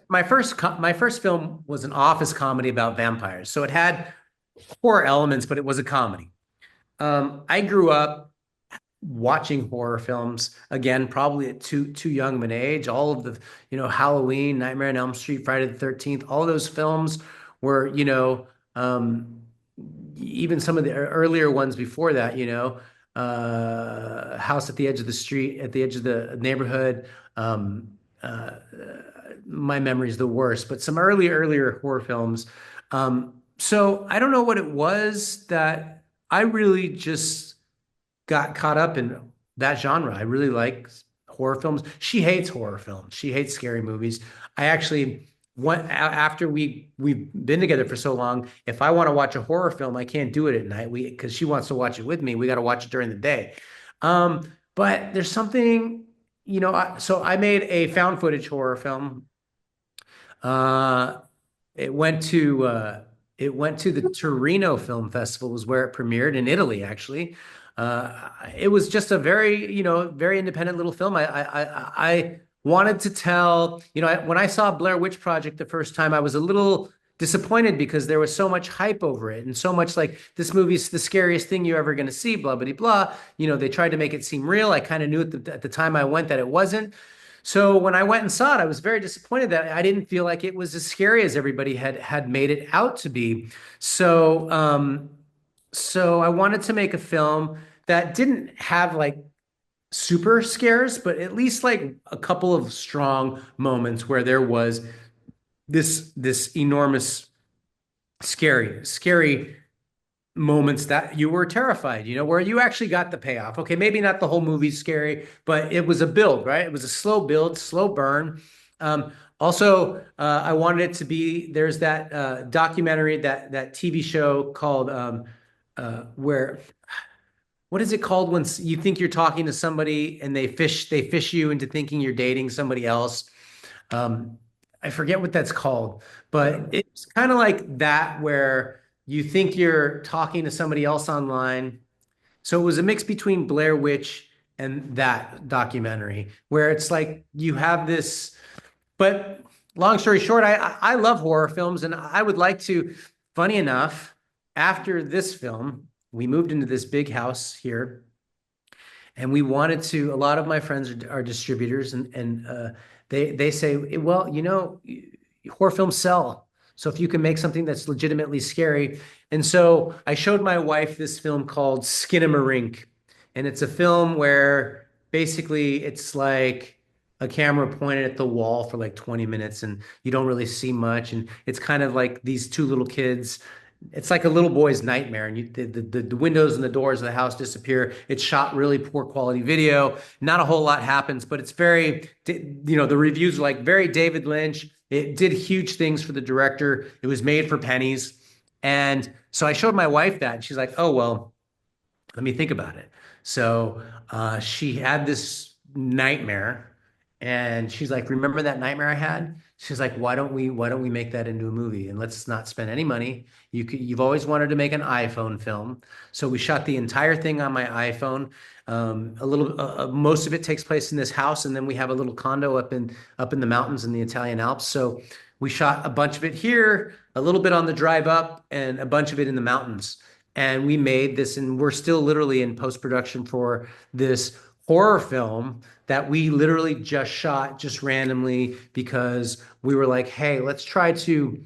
my first film was an office comedy about vampires. So it had horror elements, but it was a comedy. I grew up watching horror films again, probably at too young of an age. All of the, Halloween, Nightmare on Elm Street, Friday the 13th, all those films were, even some of the earlier ones before that, House at the Edge of the Street, at the edge of the neighborhood. Um, uh, my memory is the worst, but some earlier horror films. So I don't know what it was that I really just got caught up in that genre. I really like horror films. She hates horror films. She hates scary movies. I actually went after we've been together for so long. If I want to watch a horror film, I can't do it at night. We because she wants to watch it with me. We got to watch it during the day. But there's something, so I made a found footage horror film. Uh, it went to it went to the Torino Film Festival, was where it premiered in Italy, actually. It was just a very, very independent little film. I wanted to tell, when I saw Blair Witch Project the first time, I was a little disappointed because there was so much hype over it and so much like this movie's the scariest thing you're ever going to see, blah, blah, blah. They tried to make it seem real. I kind of knew at the time I went that it wasn't. So when I went and saw it, I was very disappointed that I didn't feel like it was as scary as everybody had made it out to be. So so I wanted to make a film that didn't have like super scares, but at least like a couple of strong moments where there was this enormous scary moments that you were terrified, where you actually got the payoff. Okay, maybe not the whole movie's scary, but it was a build, right? It was a slow build, slow burn. Also, I wanted it to be, there's that documentary, that TV show called where what is it called when you think you're talking to somebody and they fish you into thinking you're dating somebody else? Um, I forget what that's called, but it's kind of like that where you think you're talking to somebody else online. So it was a mix between Blair Witch and that documentary where it's like you have this, but long story short, I love horror films and I would like to, funny enough, after this film, we moved into this big house here and we wanted to, a lot of my friends are distributors and they say, well, horror films sell. So if you can make something that's legitimately scary. And so I showed my wife this film called Skinamarink. And it's a film where basically it's like a camera pointed at the wall for like 20 minutes and you don't really see much. And it's kind of like these two little kids, it's like a little boy's nightmare, and the windows and the doors of the house disappear. It's shot really poor quality video. Not a whole lot happens, but it's very, the reviews are like very David Lynch. It did huge things for the director. It was made for pennies. And so I showed my wife that, and she's like, "Oh, well, let me think about it." So she had this nightmare, and she's like, "Remember that nightmare I had?" She's like, "Why don't we make that into a movie and let's not spend any money? You've always wanted to make an iPhone film." So we shot the entire thing on my iPhone. Most of it takes place in this house, and then we have a little condo up in the mountains in the Italian Alps. So we shot a bunch of it here, a little bit on the drive up, and a bunch of it in the mountains. And we made this, and we're still literally in post-production for this horror film that we literally just shot just randomly because we were like, hey, let's try to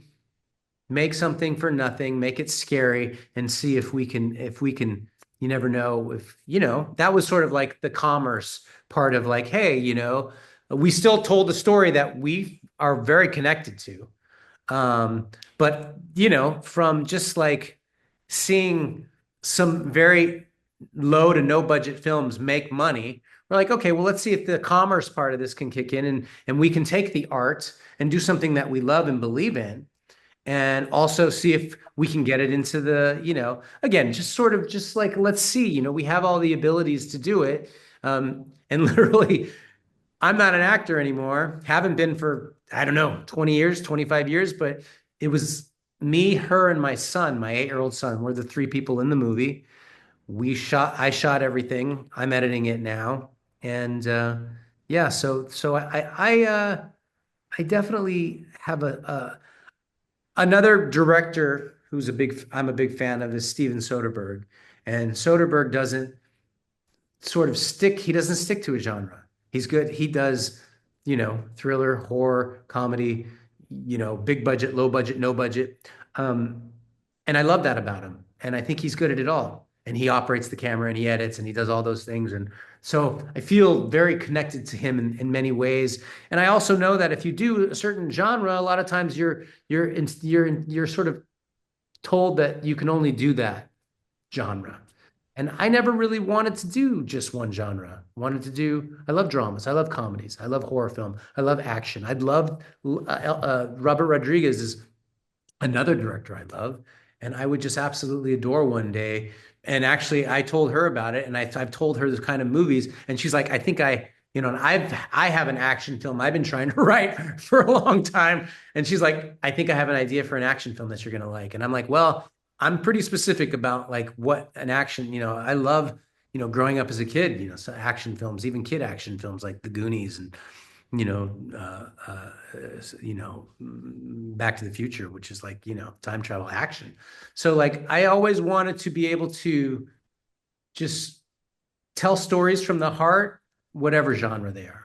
make something for nothing, make it scary, and see if we can, you never know if, that was sort of like the commerce part of like, hey, we still told the story that we are very connected to. But from just like seeing some very low to no budget films make money, we're like, okay, well, let's see if the commerce part of this can kick in and we can take the art and do something that we love and believe in, and also see if we can get it into the, again, just sort of just like, let's see, we have all the abilities to do it. And literally, I'm not an actor anymore. Haven't been for, I don't know, 20 years, 25 years, but it was me, her, and my son, my 8-year-old son. We're the three people in the movie. I shot everything. I'm editing it now. And yeah, so I I definitely have a another director who's I'm a big fan of is Steven Soderbergh. And Soderbergh doesn't he doesn't stick to a genre. He's good. He does, thriller, horror, comedy, big budget, low budget, no budget. Um, and I love that about him. And I think he's good at it all. And he operates the camera and he edits and he does all those things. And so I feel very connected to him in many ways. And I also know that if you do a certain genre, a lot of times you're sort of told that you can only do that genre. And I never really wanted to do just one genre. I love dramas, I love comedies, I love horror film, I love action. I'd love Robert Rodriguez is another director I love, and I would just absolutely adore one day. And actually, I told her about it, and I've told her this kind of movies, and she's like, I think and I have an action film I've been trying to write for a long time, and she's like, I think I have an idea for an action film that you're gonna like, and I'm like, well, I'm pretty specific about like what an action, I love, growing up as a kid, so action films, even kid action films like The Goonies and you know, Back to the Future, which is like, time travel action. So like I always wanted to be able to just tell stories from the heart, whatever genre they are.